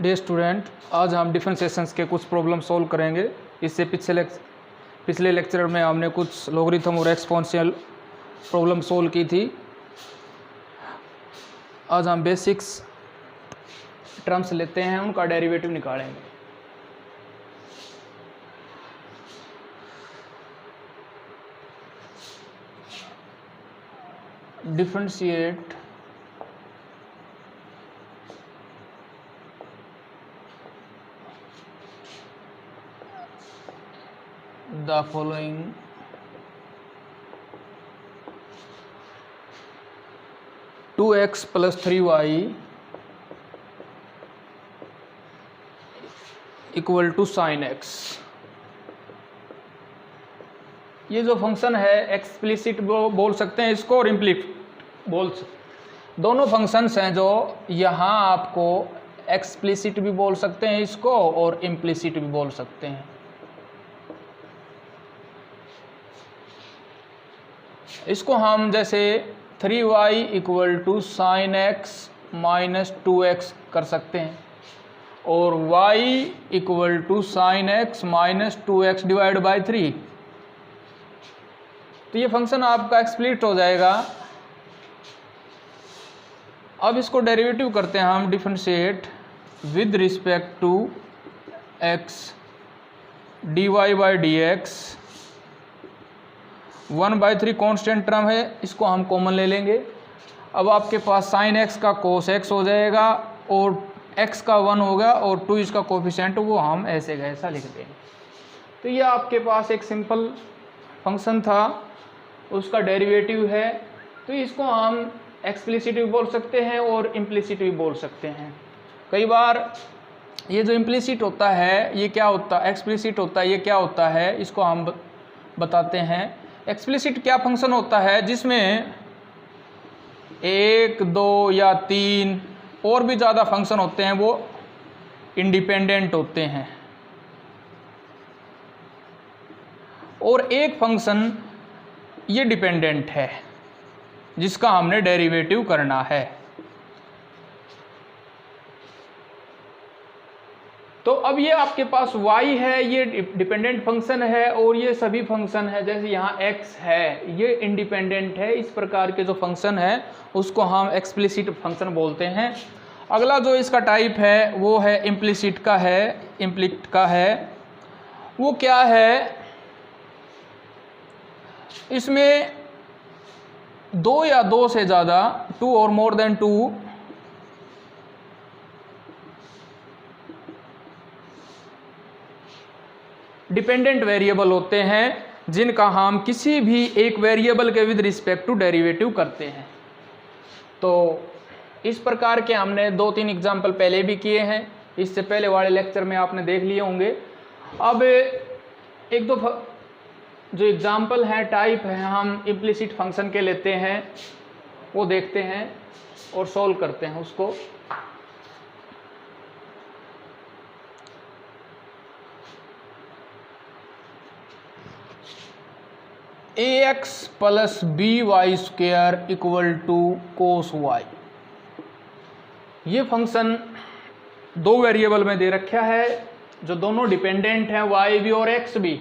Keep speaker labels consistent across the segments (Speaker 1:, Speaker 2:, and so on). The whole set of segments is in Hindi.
Speaker 1: डियर स्टूडेंट, आज हम डिफरेंशिएशंस के कुछ प्रॉब्लम सॉल्व करेंगे। इससे पिछले लेक्चर में हमने कुछ लॉगरिथम और एक्सपोनेंशियल प्रॉब्लम सॉल्व की थी। आज हम बेसिक्स टर्म्स लेते हैं, उनका डेरिवेटिव निकालेंगे। Differentiate the following two x plus 3y equal to sine x. ये जो फंक्शन है एक्सप्लिसिट बोल सकते हैं इसको और इम्प्लिसिट बोल सकते, दोनों फंक्शंस हैं जो यहाँ आपको एक्सप्लिसिट भी बोल सकते हैं इसको और इम्प्लिसिट भी बोल सकते हैं। इसको हम जैसे 3y equal to sine x minus 2x कर सकते हैं और y equal to sine x minus 2x divide by 3। तो ये फंक्शन आपका एक्सप्लिट हो जाएगा। अब इसको डेरिवेटिव करते हैं हम, differentiate with respect to x dy by d x. 1/3 constant term है, इसको हम कॉमन ले लेंगे। अब आपके पास साइन एक्स का कोस एक्स हो जाएगा और x का 1 होगा और 2 इसका कोफिशिएंट, वो हम ऐसे का ऐसा लिख देंगे। तो ये आपके पास एक सिंपल फंक्शन था, उसका डेरिवेटिव है। तो इसको हम एक्सप्लिसिट भी बोल सकते हैं और इम्प्लिसिट भी बोल सकते हैं। कई बार ये जो इम्प्लिसिट होता है ये क्या होता है, एक्सप्लिसिट होता है ये क्या होता है, इसको हम बताते हैं। एक्सप्लिसिट क्या फंक्शन होता है जिसमें 1, 2 या 3 और भी ज़्यादा फंक्शन होते हैं, वो इंडिपेंडेंट होते हैं और एक फंक्शन ये डिपेंडेंट है जिसका हमने डेरिवेटिव करना है। तो अब ये आपके पास y है, ये डिपेंडेंट फंक्शन है और ये सभी फंक्शन है, जैसे यहाँ x है ये इंडिपेंडेंट है। इस प्रकार के जो फंक्शन है उसको हम एक्सप्लिसिट फंक्शन बोलते हैं। अगला जो इसका टाइप है वो है इम्प्लिसिट का है। वो क्या है, इसमें 2 या 2 से ज़्यादा, 2 और मोर देन 2 डिपेंडेंट वेरिएबल होते हैं जिनका हम किसी भी एक वेरिएबल के विद रिस्पेक्ट टू डेरिवेटिव करते हैं। तो इस प्रकार के हमने 2-3 एग्जाम्पल पहले भी किए हैं, इससे पहले वाले लेक्चर में आपने देख लिए होंगे। अब एक दो जो एग्जाम्पल हैं, टाइप है, हम इम्प्लिसिट फंक्शन के लेते हैं, वो देखते हैं और सॉल्व करते हैं उसको। ax plus by square equal to cos y। ये फंक्शन 2 वेरिएबल में दे रखा है जो दोनों डिपेंडेंट हैं, y भी और x भी।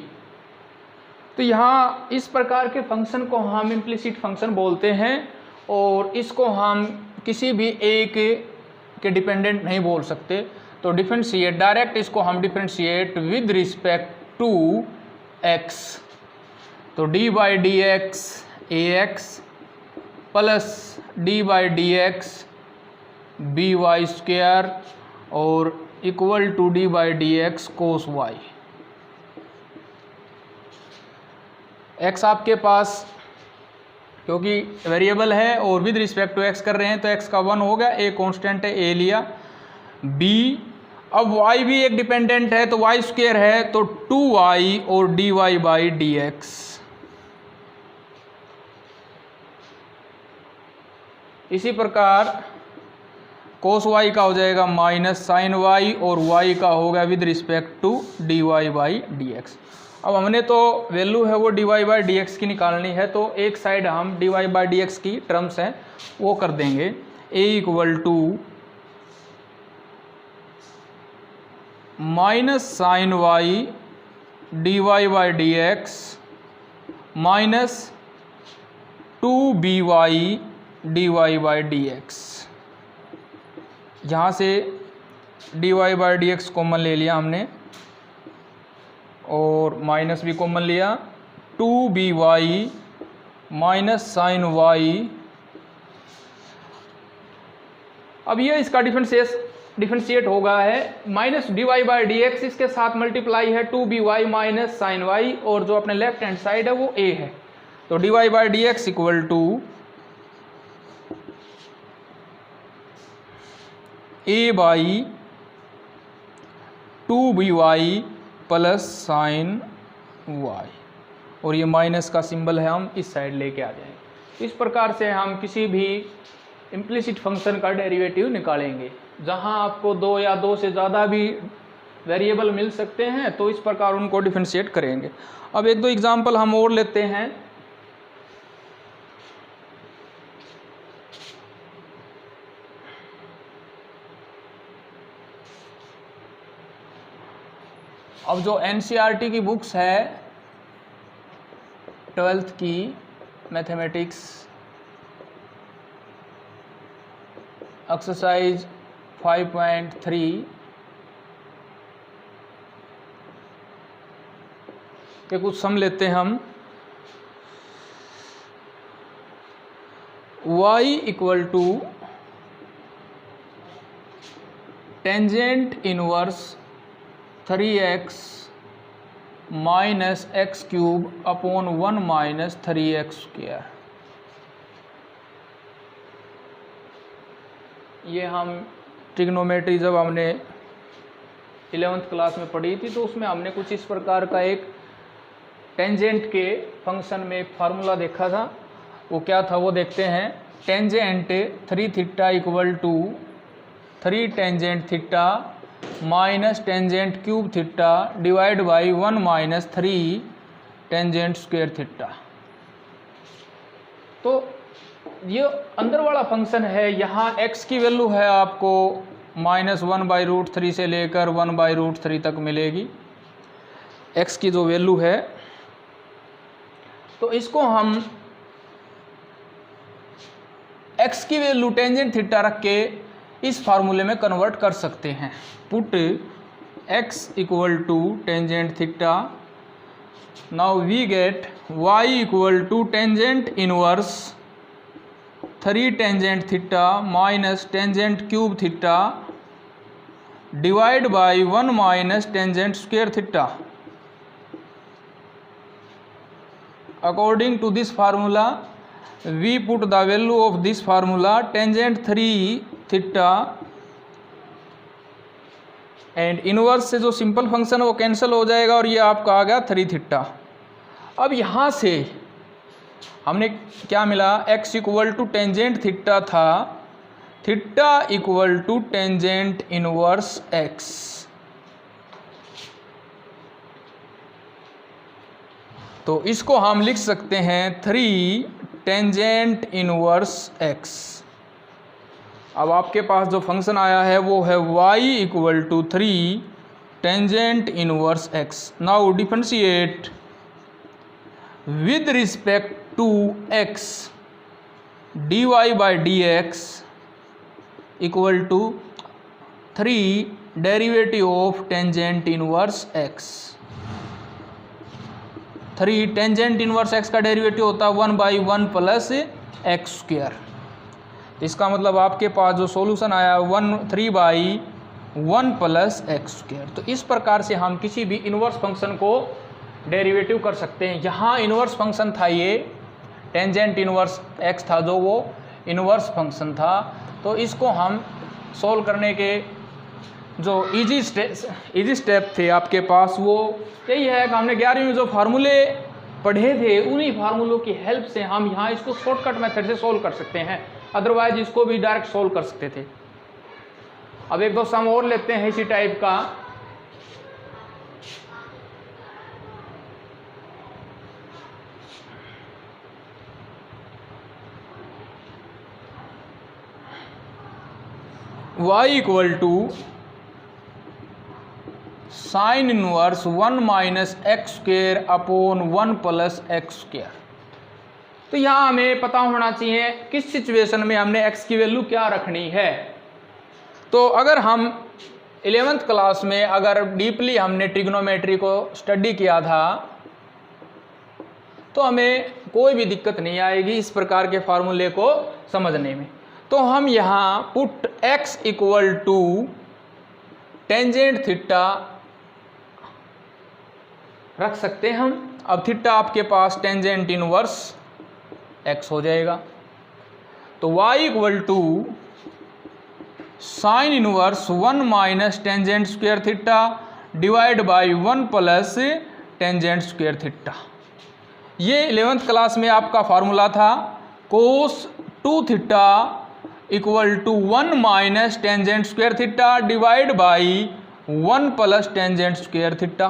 Speaker 1: तो यहाँ इस प्रकार के फंक्शन को हम इम्प्लिसिट फंक्शन बोलते हैं और इसको हम किसी भी एक के डिपेंडेंट नहीं बोल सकते। तो डिफरेंशिएट डायरेक्ट इसको हम differentiate with respect to x। तो d by d x a x plus d by d x b y square और equal to d by d x cos y. X आपके पास क्योंकि वेरिएबल है और विद रिस्पेक्ट टू एक्स कर रहे हैं तो एक्स का 1 हो गया, ए कांस्टेंट है ए लिया, बी। अब y भी एक डिपेंडेंट है तो वाई स्क्वायर है तो 2y और d y by d x. इसी प्रकार कोस y का हो जाएगा माइनस साइन y और y का होगा with respect to d y by d x. अब हमने तो वैल्यू है वो d y by d x की निकालनी है, तो एक साइड हम d y by d x की टर्म्स हैं वो कर देंगे। a equal to minus sine y d y by d x minus 2by dy by d x. यहाँ से dy by d x common ले लिया हमने और माइनस भी कॉमन लिया, 2by माइनस साइन वाई। अब ये इसका डिफरेंशिएट होगा है minus d y by d x, इसके साथ मल्टीप्लाई है 2by माइनस साइन वाई, और जो अपने लेफ्ट हैंड साइड है वो a है। तो d y by d x equal to a by 2by plus sine y, और ये माइनस का सिंबल है, हम इस साइड लेके आ जाएंगे। इस प्रकार से हम किसी भी इम्प्लिसिट फंक्शन का डेरिवेटिव निकालेंगे। जहां आपको दो या दो से ज़्यादा भी वेरिएबल मिल सकते हैं तो इस प्रकार उनको डिफरेंशिएट करेंगे। अब एक दो एग्जांपल हम और लेते हैं। अब जो एनसीईआरटी की बुक्स है 12th की मैथमेटिक्स एक्सरसाइज 5.3 के कुछ सम लेते हैं हम। y equal to tangent inverse 3x minus x cube upon 1 minus 3x square. ये हम ट्रिग्नोमेट्री जब हमने 11th क्लास में पढ़ी थी तो उसमें हमने कुछ इस प्रकार का एक टेंजेंट के फंक्शन में एक फार्मूला देखा था। वो क्या था वो देखते हैं। Tangent 3 theta equal to 3 tangent theta minus tangent cube theta divide by 1 minus 3 tangent square theta. तो ये अंदर वाला फंक्शन है। यहाँ x की वैल्यू है आपको -1/√3 से लेकर 1/√3 तक मिलेगी x की जो वैल्यू है। तो इसको हम x की वैल्यू टेंजेंट थीटा रख के इस फार्मूले में कन्वर्ट कर सकते हैं। Put x equal to tangent theta, now we get y equal to tangent inverse 3 tangent theta minus tangent cube theta divide by 1 minus tangent square theta. According to this formula, we put the value of this formula tangent 3 theta and inverse से जो सिंपल फंक्शन है वो कैंसिल हो जाएगा और ये आपका आ गया 3 थीटा। अब यहाँ से हमने क्या मिला, x equal to tangent theta था, theta equal to tangent inverse x। तो इसको हम लिख सकते हैं 3 टेंजेंट इनवर्स x। अब आपके पास जो फंक्शन आया है वो है y equal to 3 tangent inverse x। Now differentiate with respect to x dy by d x equal to 3 derivative of tangent inverse x। 3 tangent inverse x का डेरिवेटिव होता है 1/1 प्लस एक्स स्क्वायर। इसका मतलब आपके पास जो सॉल्यूशन आया 3/1 प्लस एक्स स्क्वायर। तो इस प्रकार से हम किसी भी इनवर्स फंक्शन को डेरिवेटिव कर सकते हैं। यहाँ इनवर्स फंक्शन था, ये टेंजेंट इनवर्स x था जो वो इनवर्स फंक्शन था। तो इसको हम सॉल्व करने के जो इजी स्टेप थे आपके पास वो यही है कि हमने 11वीं में जो फार्मूले पढ़े थे उन्हीं फार्मूलों की हेल्प से हम यहाँ इसको शॉर्टकट मेथड से सॉल्व कर सकते हैं। अदरवाइज इसको भी डायरेक्ट सॉल्व कर सकते थे। अब एक दो सम और लेते हैं इसी टाइप का। y equal to sine inverse 1 minus x square upon 1 plus x square. तो यहाँ हमें पता होना चाहिए किस सिचुएशन में हमने x की वैल्यू क्या रखनी है। तो अगर हम 11th क्लास में अगर डीपली हमने ट्रिग्नोमेट्री को स्टडी किया था तो हमें कोई भी दिक्कत नहीं आएगी इस प्रकार के फार्मूले को समझने में। तो हम यहाँ put x equal to tangent theta रख सकते हैं हम। अब थीटा आपके पास टेंजेंट इनवर्स x हो जाएगा। तो y equal to sine inverse 1 minus tangent square theta divide by 1 plus tangent square theta. ये 11th क्लास में आपका फार्मूला था cos 2 theta equal to 1 minus tangent square theta divide by 1 plus tangent square theta.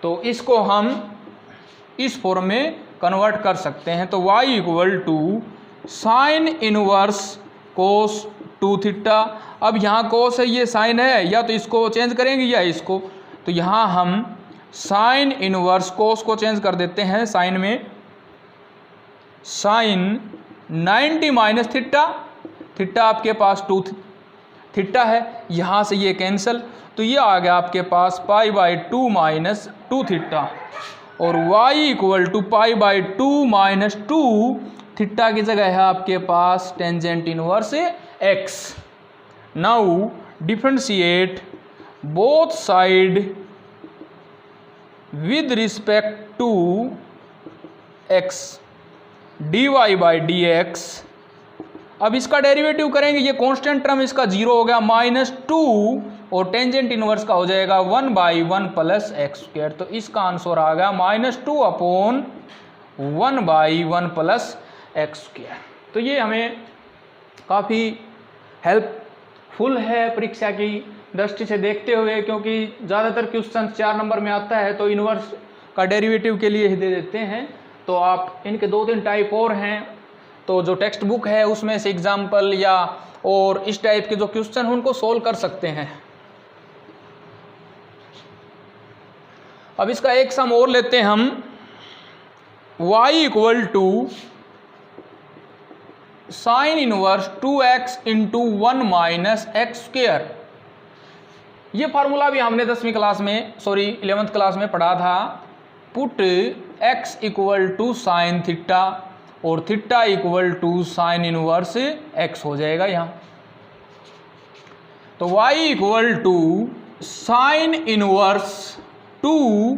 Speaker 1: तो इसको हम इस फॉर्म में कन्वर्ट कर सकते हैं। तो y equal to sine inverse cos 2 theta. अब यहाँ कोस है, ये साइन है, या तो इसको चेंज करेंगे या इसको। तो यहाँ हम साइन इनवर्स कोस को चेंज कर देते हैं साइन में, साइन 90 माइनस थीटा, थीटा आपके पास 2 थीटा है, यहाँ से ये कैंसिल। तो ये आ गया आपके पास पाई बाई 2 माइनस 2 थीटा। और y equal to pi by 2 minus 2 theta की जगह है आपके पास tangent inverse x। Now differentiate both side with respect to x dy by d x. अब इसका डेरिवेटिव करेंगे, ये कांस्टेंट टर्म इसका 0 हो गया, -2 और टेंजेंट इनवर्स का हो जाएगा 1 बाई 1 प्लस एक्स स्क्वायर। तो इसका आंसर आ गया -2 upon 1 by 1 plus x square. तो ये हमें काफ़ी हेल्पफुल है परीक्षा की दृष्टि से देखते हुए, क्योंकि ज़्यादातर क्वेश्चन 4 नंबर में आता है तो इन्वर्स का डेरिवेटिव के लिए ही दे देते हैं। तो आप इनके 2-3 टाइप और हैं, तो जो टेक्स्ट बुक है उसमें से एग्जाम्पल या और इस टाइप के जो क्वेश्चन हैं उनको सोल्व कर सकते हैं। अब इसका एक सम और लेते हैं हम, y equal to sine inverse 2x into 1 minus x square. ये फार्मूला भी हमने 10वीं क्लास में 11th क्लास में पढ़ा था। Put x equal to sine theta और theta equal to sine inverse x हो जाएगा यहाँ। तो y equal to sine inverse 2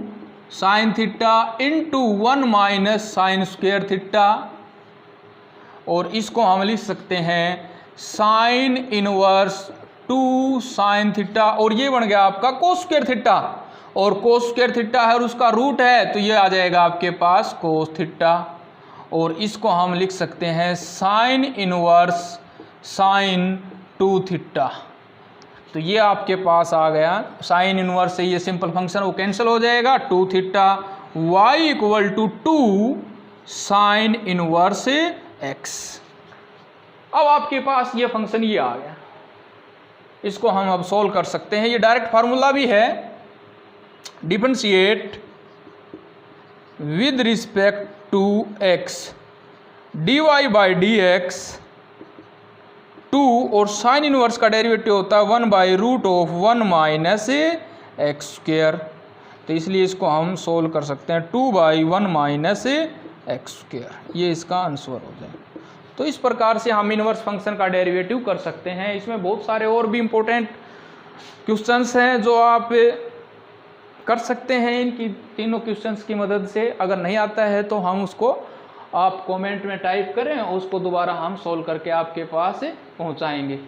Speaker 1: sine theta into 1 minus sine square theta, और इसको हम लिख सकते हैं साइन इनवर्स 2 साइन थीटा, और ये बन गया आपका कोस स्क्वायर थीटा, और कोस स्क्वायर थीटा है और उसका रूट है तो ये आ जाएगा आपके पास कोस थीटा, और इसको हम लिख सकते हैं साइन इनवर्स साइन 2 थीटा। तो ये आपके पास आ गया साइन इनवर्स से ये सिंपल फंक्शन वो कैंसिल हो जाएगा 2 theta. y equal to 2 sine inverse x। अब आपके पास ये फंक्शन ये आ गया, इसको हम अब सोल्व कर सकते हैं। ये डायरेक्ट फार्मूला भी है, differentiate with respect to x dy by d x 2 और साइन इनवर्स का डेरिवेटिव होता है 1 by root of 1 minus x square. तो इसलिए इसको हम सोल्व कर सकते हैं 2 बाई 1 माइनस एक्स स्क्वेयर, ये इसका आंसर हो जाए। तो इस प्रकार से हम इनवर्स फंक्शन का डेरिवेटिव कर सकते हैं। इसमें बहुत सारे और भी इम्पोर्टेंट क्वेश्चंस हैं जो आप कर सकते हैं इनकी तीनों क्वेश्चंस की मदद से। अगर नहीं आता है तो हम उसको आप कमेंट में टाइप करें और उसको दोबारा हम सोल्व करके आपके पास पहुंचाएंगे।